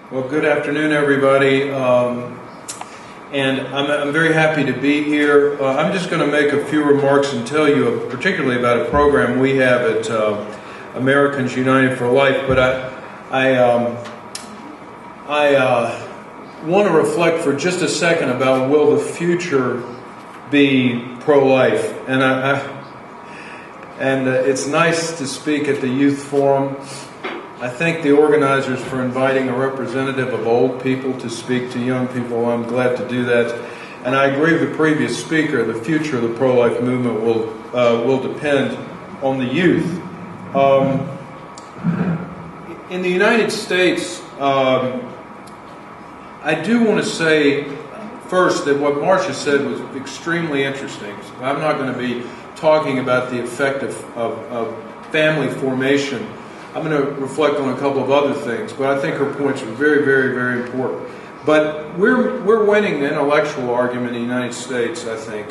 Well, good afternoon, everybody. And I'm very happy to be here. I'm just going to make a few remarks and tell you particularly about a program we have at Americans United for Life. But I want to reflect for just a second about will the future be pro-life. And it's nice to speak at the youth forum. I thank the organizers for inviting a representative of old people to speak to young people. I'm glad to do that. And I agree with the previous speaker, the future of the pro-life movement will depend on the youth. In the United States, I do want to say first that what Marcia said was extremely interesting. I'm not going to be talking about the effect of family formation. I'm going to reflect on a couple of other things, but I think her points are very, very, very important. But we're winning the intellectual argument in the United States, I think,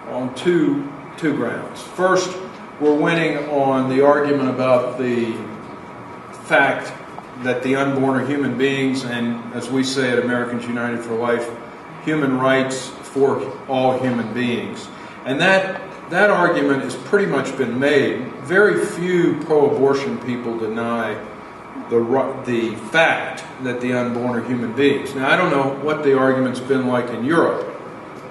on two grounds. First, we're winning on the argument about the fact that the unborn are human beings, and as we say at Americans United for Life, human rights for all human beings. And that argument has pretty much been made. Very few pro-abortion people deny the fact that the unborn are human beings. Now, I don't know what the argument's been like in Europe,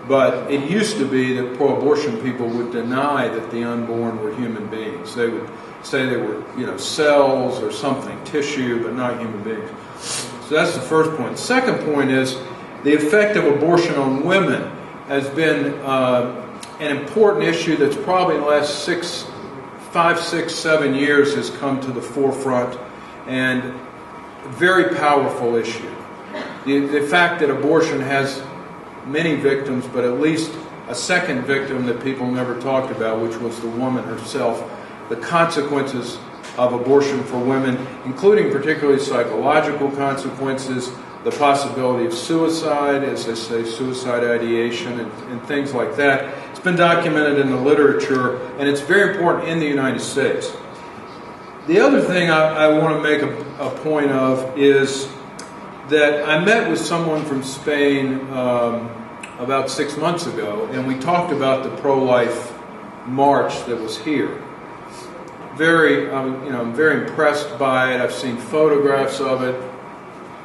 but it used to be that pro-abortion people would deny that the unborn were human beings. They would say they were, cells or something, tissue, but not human beings. So that's the first point. The second point is the effect of abortion on women has been an important issue that's probably in the last 5, 6, 7 years has come to the forefront, and a very powerful issue. The fact that abortion has many victims, but at least a second victim that people never talked about, which was the woman herself. The consequences of abortion for women, including particularly psychological consequences, the possibility of suicide, as they say, suicide ideation, and things like that. It's been documented in the literature, and it's very important in the United States. The other thing I want to make a point of is that I met with someone from Spain about 6 months ago, and we talked about the pro-life march that was here. I'm very impressed by it. I've seen photographs of it.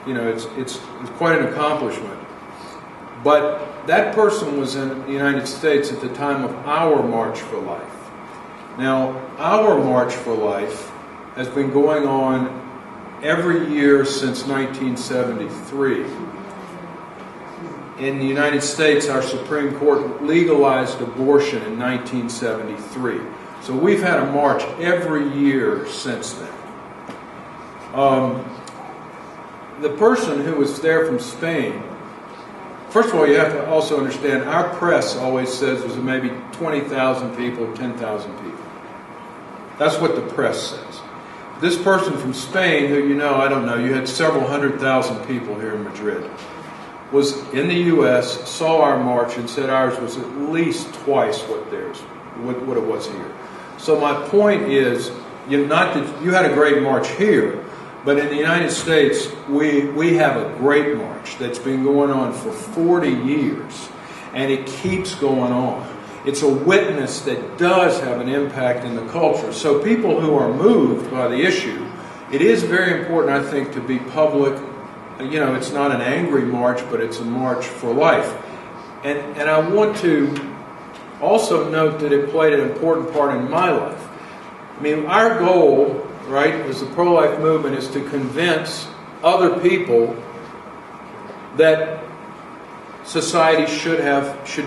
It's quite an accomplishment. But that person was in the United States at the time of our March for Life. Now, our March for Life has been going on every year since 1973. In the United States, our Supreme Court legalized abortion in 1973. So we've had a march every year since then. The person who was there from Spain, first of all, you have to also understand, our press always says there's maybe 20,000 people, 10,000 people. That's what the press says. This person from Spain, who I don't know, you had several 100,000 people here in Madrid, was in the U.S., saw our march, and said ours was at least twice what it was here. So my point is, not that you had a great march here, but in the United States, we have a great march that's been going on for 40 years, and it keeps going on. It's a witness that does have an impact in the culture. So people who are moved by the issue, it is very important, I think, to be public. It's not an angry march, but it's a march for life. And I want to also note that it played an important part in my life. Our goal, right, as the pro-life movement, is to convince other people that society should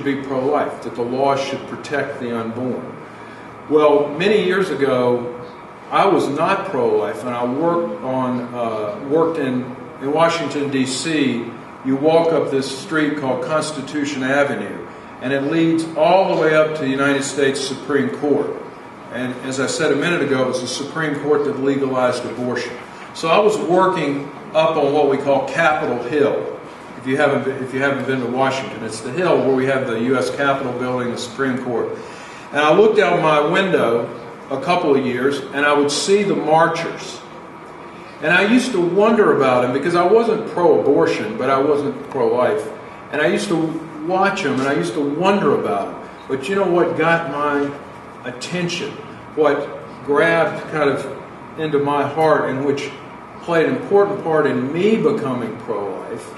be pro-life, that the law should protect the unborn. Well, many years ago, I was not pro-life, and I worked in Washington, D.C. You walk up this street called Constitution Avenue, and it leads all the way up to the United States Supreme Court. And as I said a minute ago, it was the Supreme Court that legalized abortion. So I was working up on what we call Capitol Hill. If you haven't been to Washington, it's the hill where we have the U.S. Capitol building, the Supreme Court. And I looked out my window a couple of years, and I would see the marchers. And I used to wonder about him because I wasn't pro-abortion, but I wasn't pro-life. And I used to watch him and I used to wonder about him. But you know what got my attention? What grabbed kind of into my heart and which played an important part in me becoming pro-life,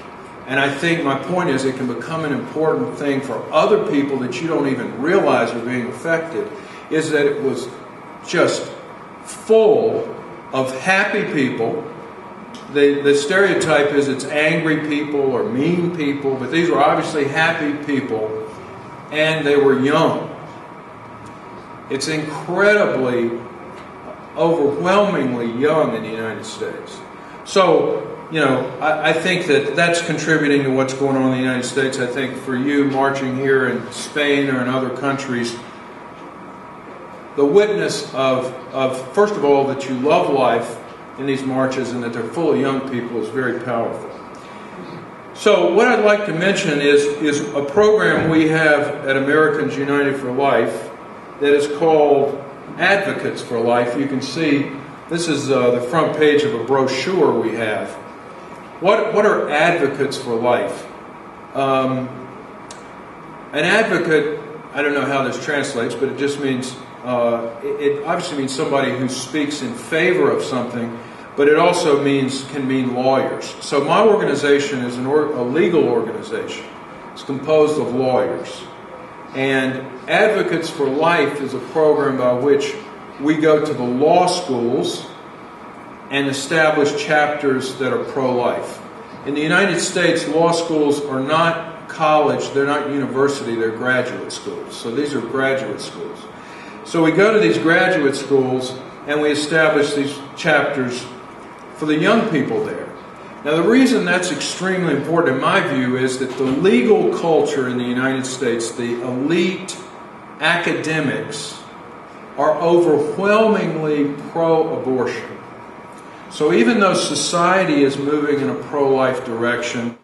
and I think my point is it can become an important thing for other people that you don't even realize are being affected, is that it was just full of happy people. The stereotype is it's angry people or mean people, but these were obviously happy people, and they were young. It's incredibly, overwhelmingly young in the United States. So, you know, I think that that's contributing to what's going on in the United States. I think for you marching here in Spain or in other countries, the witness of first of all, that you love life in these marches and that they're full of young people is very powerful. So what I'd like to mention is a program we have at Americans United for Life that is called Advocates for Life. You can see this is the front page of a brochure we have. What are Advocates for Life? An advocate, I don't know how this translates, but it just means, it obviously means somebody who speaks in favor of something, but it also can mean lawyers. So my organization is a legal organization. It's composed of lawyers. And Advocates for Life is a program by which we go to the law schools and establish chapters that are pro-life. In the United States, law schools are not college, they're not university, they're graduate schools. So these are graduate schools. So we go to these graduate schools and we establish these chapters for the young people there. Now the reason that's extremely important in my view is that the legal culture in the United States, the elite academics, are overwhelmingly pro-abortion. So even though society is moving in a pro-life direction,